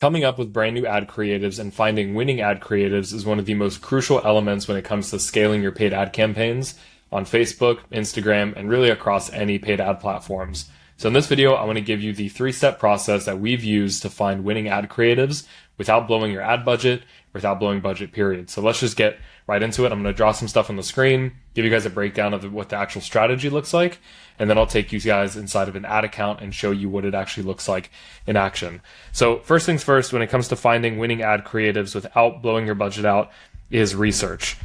Coming up with brand new ad creatives and finding winning ad creatives is one of the most crucial elements when it comes to scaling your paid ad campaigns on Facebook, Instagram, and really across any paid ad platforms. So in this video, I want to give you the 3-step process that we've used to find winning ad creatives without blowing your ad budget, without blowing budget period. So let's just get right into it. I'm going to draw some stuff on the screen, give you guys a breakdown of what the actual strategy looks like, and then I'll take you guys inside of an ad account and show you what it actually looks like in action. So first things first, when it comes to finding winning ad creatives without blowing your budget out, is research.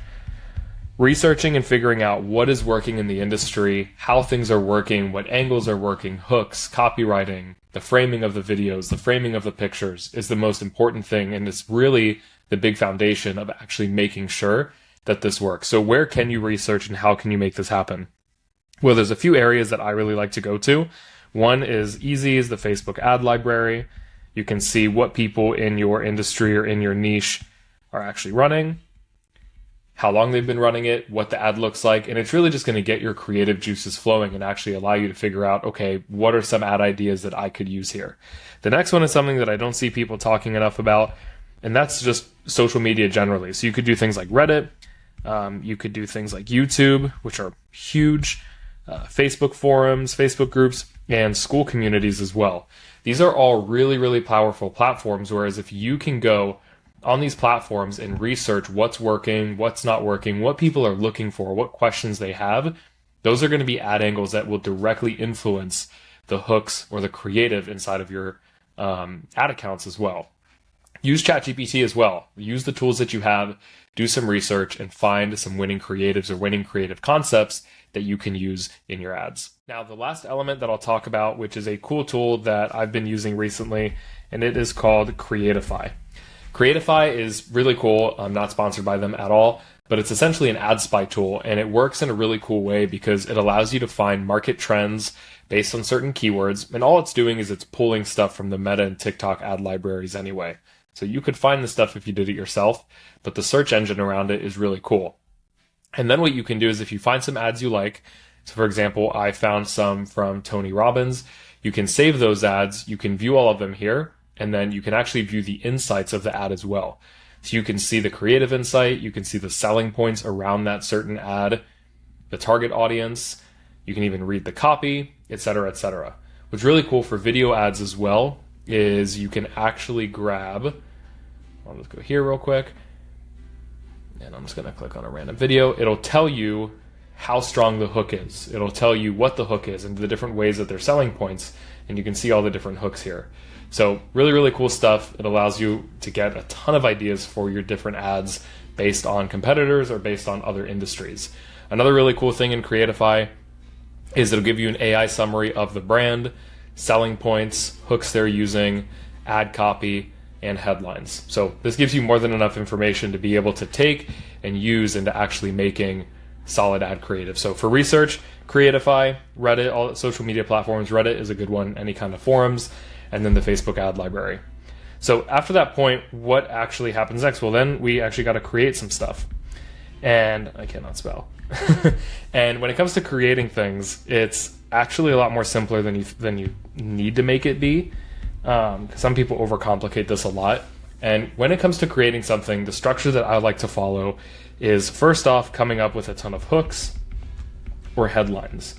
Researching and figuring out what is working in the industry, how things are working, what angles are working, hooks, copywriting, the framing of the videos, the framing of the pictures is the most important thing, and it's really the big foundation of actually making sure that this works. So where can you research and how can you make this happen? Well, there's a few areas that I really like to go to. One is easy, is the Facebook ad library. You can see what people in your industry or in your niche are actually running, how long they've been running it, what the ad looks like, and it's really just going to get your creative juices flowing and actually allow you to figure out, okay, what are some ad ideas that I could use here? The next one is something that I don't see people talking enough about, and that's just social media generally. So you could do things like Reddit, you could do things like YouTube, which are huge, Facebook forums, Facebook groups, and school communities as well. These are all really, really powerful platforms, whereas if you can go on these platforms and research what's working, what's not working, what people are looking for, what questions they have, those are going to be ad angles that will directly influence the hooks or the creative inside of your ad accounts as well. Use ChatGPT as well. Use the tools that you have, do some research, and find some winning creatives or winning creative concepts that you can use in your ads. Now, the last element that I'll talk about, which is a cool tool that I've been using recently, and it is called Creatify. Creatify is really cool. I'm not sponsored by them at all, but it's essentially an ad spy tool, and it works in a really cool way because it allows you to find market trends based on certain keywords, and all it's doing is it's pulling stuff from the Meta and TikTok ad libraries anyway. So you could find the stuff if you did it yourself, but the search engine around it is really cool. And then what you can do is if you find some ads you like, so for example, I found some from Tony Robbins, you can save those ads, you can view all of them here, and then you can actually view the insights of the ad as well. So you can see the creative insight, you can see the selling points around that certain ad, the target audience, you can even read the copy, etc., etc. What's really cool for video ads as well is you can actually grab, I'll just go here real quick, and I'm just going to click on a random video. It'll tell you how strong the hook is. It'll tell you what the hook is and the different ways that they're selling points, and you can see all the different hooks here. So really, really cool stuff. It allows you to get a ton of ideas for your different ads based on competitors or based on other industries. Another really cool thing in Creatify is it'll give you an AI summary of the brand, selling points, hooks they're using, ad copy, and headlines. So this gives you more than enough information to be able to take and use into actually making solid ad creative. So for research, Creatify, Reddit, all social media platforms, Reddit is a good one, any kind of forums, and then the Facebook ad library. So after that point, what actually happens next? Well, then we actually got to create some stuff. And I cannot spell. And when it comes to creating things, it's actually a lot more simpler than you need to make it be. Some people overcomplicate this a lot. And when it comes to creating something, the structure that I like to follow is first off coming up with a ton of hooks or headlines.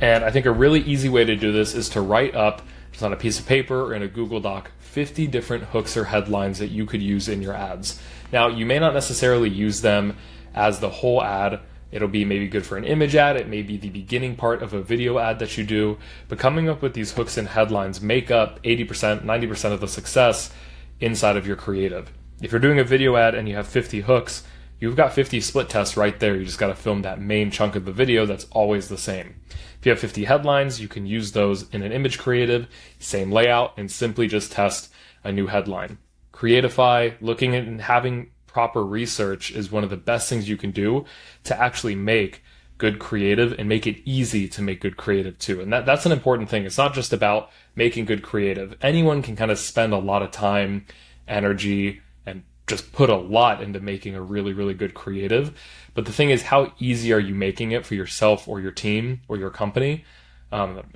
And I think a really easy way to do this is to write up just on a piece of paper or in a Google Doc 50 different hooks or headlines that you could use in your ads. Now, you may not necessarily use them as the whole ad. It'll be maybe good for an image ad. It may be the beginning part of a video ad that you do. But coming up with these hooks and headlines make up 80%, 90% of the success inside of your creative. If you're doing a video ad and you have 50 hooks, you've got 50 split tests right there. You just got to film that main chunk of the video that's always the same. If you have 50 headlines, you can use those in an image creative, same layout, and simply just test a new headline. Creatify, looking at and having proper research is one of the best things you can do to actually make good creative and make it easy to make good creative too. And that's an important thing. It's not just about making good creative. Anyone can kind of spend a lot of time, energy, and just put a lot into making a really, really good creative. But the thing is, how easy are you making it for yourself or your team or your company?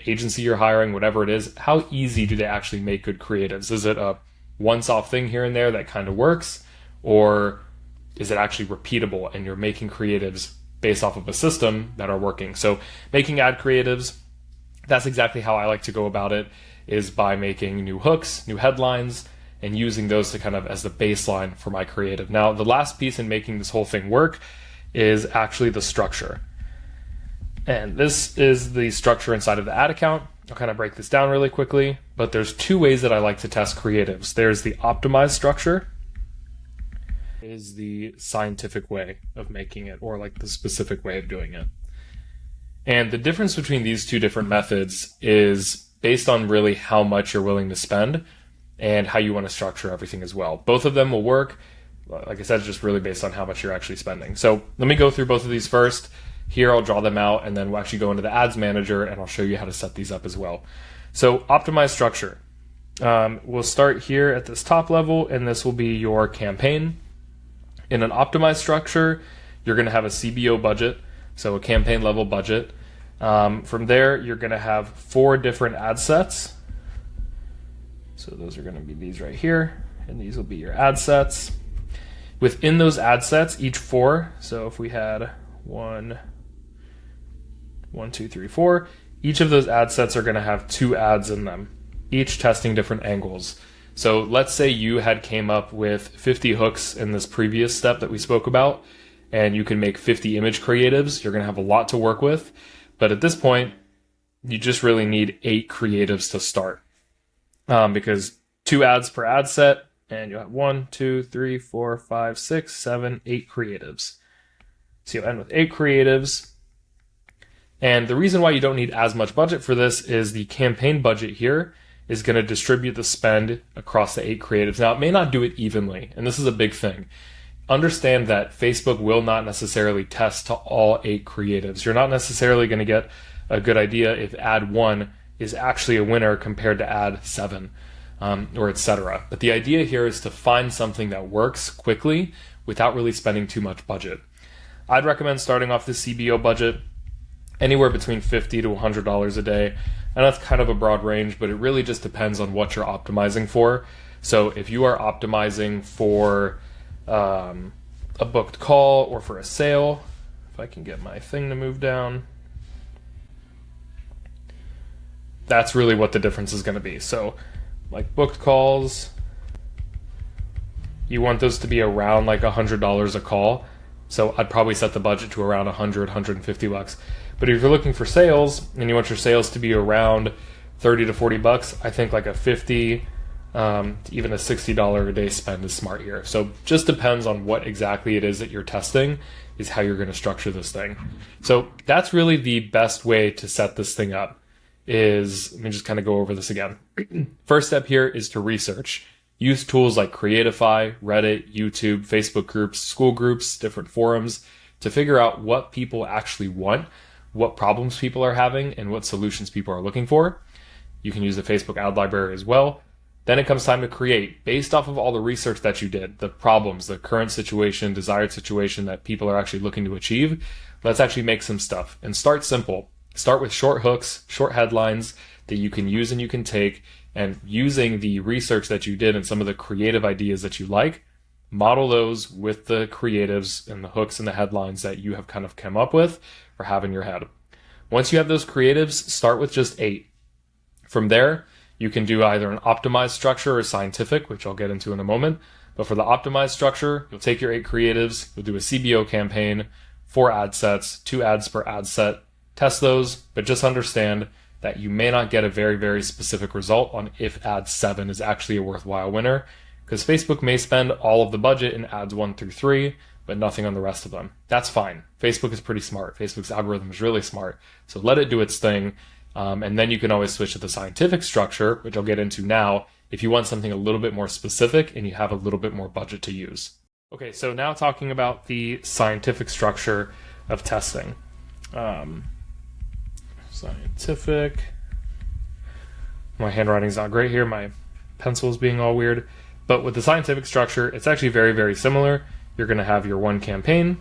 agency you're hiring, whatever it is, how easy do they actually make good creatives? Is it a once-off thing here and there that kind of works? Or is it actually repeatable and you're making creatives based off of a system that are working? So making ad creatives, that's exactly how I like to go about it, is by making new hooks, new headlines, and using those to kind of as the baseline for my creative. Now, the last piece in making this whole thing work is actually the structure. And this is the structure inside of the ad account. I'll kind of break this down really quickly, but there's two ways that I like to test creatives. There's the optimized structure, is the scientific way of making it, or like the specific way of doing it. And the difference between these two different methods is based on really how much you're willing to spend and how you want to structure everything as well. Both of them will work. Like I said, it's just really based on how much you're actually spending. So let me go through both of these first. Here I'll draw them out, and then we'll actually go into the ads manager and I'll show you how to set these up as well. So optimized structure. We'll start here at this top level, and this will be your campaign. In an optimized structure, you're going to have a CBO budget, so a campaign level budget. From there, you're going to have 4 different ad sets. So those are going to be these right here, and these will be your ad sets. Within those ad sets, each 4, so if we had 1, 2, 3, 4, each of those ad sets are going to have 2 ads in them, each testing different angles. So let's say you had came up with 50 hooks in this previous step that we spoke about, and you can make 50 image creatives. You're going to have a lot to work with. But at this point, you just really need 8 creatives to start. Because 2 ads per ad set, and you'll have 1, 2, 3, 4, 5, 6, 7, 8 creatives. So you'll end with 8 creatives. And the reason why you don't need as much budget for this is the campaign budget here is going to distribute the spend across the 8 creatives. Now, it may not do it evenly, and this is a big thing. Understand that Facebook will not necessarily test to all 8 creatives. You're not necessarily going to get a good idea if ad 1 is actually a winner compared to ad 7, or etc. But the idea here is to find something that works quickly without really spending too much budget. I'd recommend starting off the CBO budget anywhere between $50 to $100 a day. And that's kind of a broad range, but it really just depends on what you're optimizing for. So if you are optimizing for a booked call or for a sale, if I can get my thing to move down, that's really what the difference is going to be. So like booked calls, you want those to be around like $100 a call. So I'd probably set the budget to around 100, 150 bucks. But if you're looking for sales and you want your sales to be around 30 to 40 bucks, I think like a 50, even a $60 a day spend is smart here. So just depends on what exactly it is that you're testing is how you're going to structure this thing. So that's really the best way to set this thing up is, let me just kind of go over this again. First step here is to research. Use tools like Creatify, Reddit, YouTube, Facebook groups, school groups, different forums to figure out what people actually want, what problems people are having, and what solutions people are looking for. You can use the Facebook ad library as well. Then it comes time to create based off of all the research that you did, the problems, the current situation, desired situation that people are actually looking to achieve. Let's actually make some stuff and start simple. Start with short hooks, short headlines that you can use and you can take, and using the research that you did and some of the creative ideas that you like, model those with the creatives and the hooks and the headlines that you have kind of come up with or have in your head. Once you have those creatives, start with just 8. From there, you can do either an optimized structure or scientific, which I'll get into in a moment. But for the optimized structure, you'll take your 8 creatives, you'll do a CBO campaign, 4 ad sets, 2 ads per ad set, test those, but just understand that you may not get a very, very specific result on if ad 7 is actually a worthwhile winner, because Facebook may spend all of the budget in ads 1 through 3, but nothing on the rest of them. That's fine. Facebook is pretty smart. Facebook's algorithm is really smart. So let it do its thing. And then you can always switch to the scientific structure, which I'll get into now, if you want something a little bit more specific and you have a little bit more budget to use. Okay, so now talking about the scientific structure of testing. Scientific. My handwriting's not great here. My pencil is being all weird. But with the scientific structure, it's actually very, very similar. You're going to have your one campaign.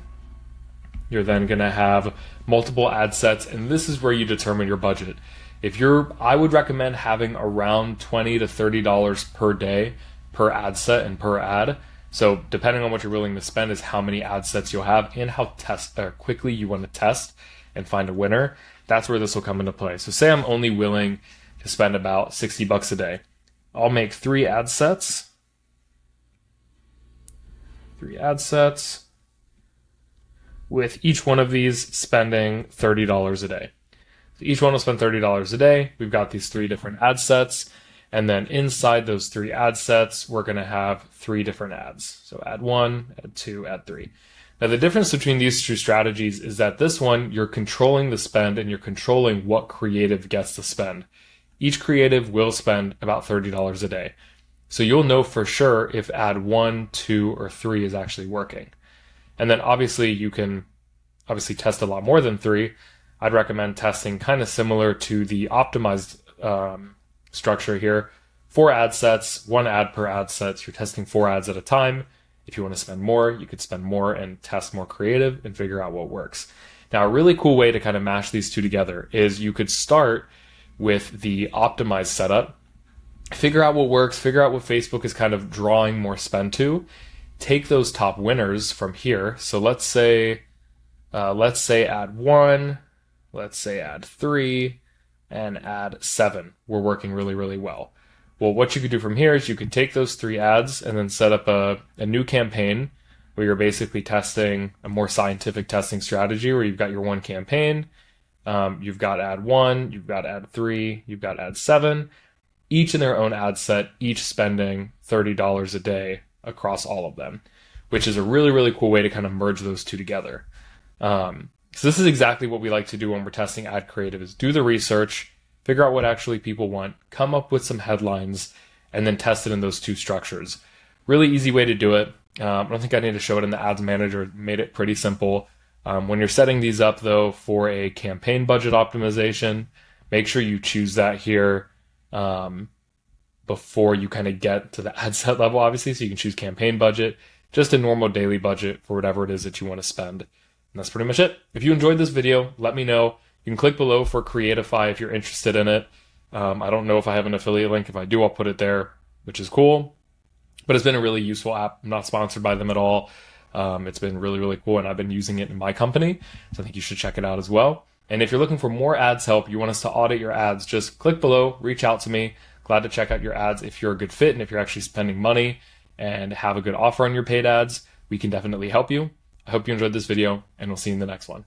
You're then going to have multiple ad sets, and this is where you determine your budget. I would recommend having around $20 to $30 per day per ad set and per ad. So depending on what you're willing to spend is how many ad sets you'll have and how quickly you want to test and find a winner. That's where this will come into play. So say I'm only willing to spend about $60 a day. I'll make 3 ad sets. 3 ad sets with each one of these spending $30 a day. So each one will spend $30 a day. We've got these 3 different ad sets. And then inside those 3 ad sets, we're going to have 3 different ads. So ad 1, ad 2, ad 3. Now the difference between these 2 strategies is that this one, you're controlling the spend and you're controlling what creative gets to spend. Each creative will spend about $30 a day. So you'll know for sure if ad 1, 2, or 3 is actually working. And then obviously you can test a lot more than 3. I'd recommend testing kind of similar to the optimized structure here. 4 ad sets, 1 ad per ad set. You're testing 4 ads at a time. If you want to spend more, you could spend more and test more creative and figure out what works. Now, a really cool way to kind of mash these 2 together is you could start with the optimized setup, figure out what works, figure out what Facebook is kind of drawing more spend to, take those top winners from here. So let's say ad 1, let's say ad 3, and ad 7 were working really, really well. Well, what you could do from here is you could take those 3 ads and then set up a new campaign where you're basically testing a more scientific testing strategy where you've got your one campaign, you've got ad 1, you've got ad 3, you've got ad 7, each in their own ad set, each spending $30 a day across all of them, which is a really, really cool way to kind of merge those 2 together. So this is exactly what we like to do when we're testing ad creative, is do the research, figure out what actually people want, come up with some headlines, and then test it in those 2 structures. Really easy way to do it. I don't think I need to show it in the ads manager. Made it pretty simple. When you're setting these up though for a campaign budget optimization, make sure you choose that here before you kind of get to the ad set level, obviously, so you can choose campaign budget, just a normal daily budget for whatever it is that you want to spend. And that's pretty much it. If you enjoyed this video, let me know. You can click below for Creatify if you're interested in it. I don't know if I have an affiliate link. If I do, I'll put it there, which is cool. But it's been a really useful app. I'm not sponsored by them at all. It's been really, really cool, and I've been using it in my company. So I think you should check it out as well. And if you're looking for more ads help, you want us to audit your ads, just click below, reach out to me. Glad to check out your ads if you're a good fit and if you're actually spending money and have a good offer on your paid ads. We can definitely help you. I hope you enjoyed this video, and we'll see you in the next one.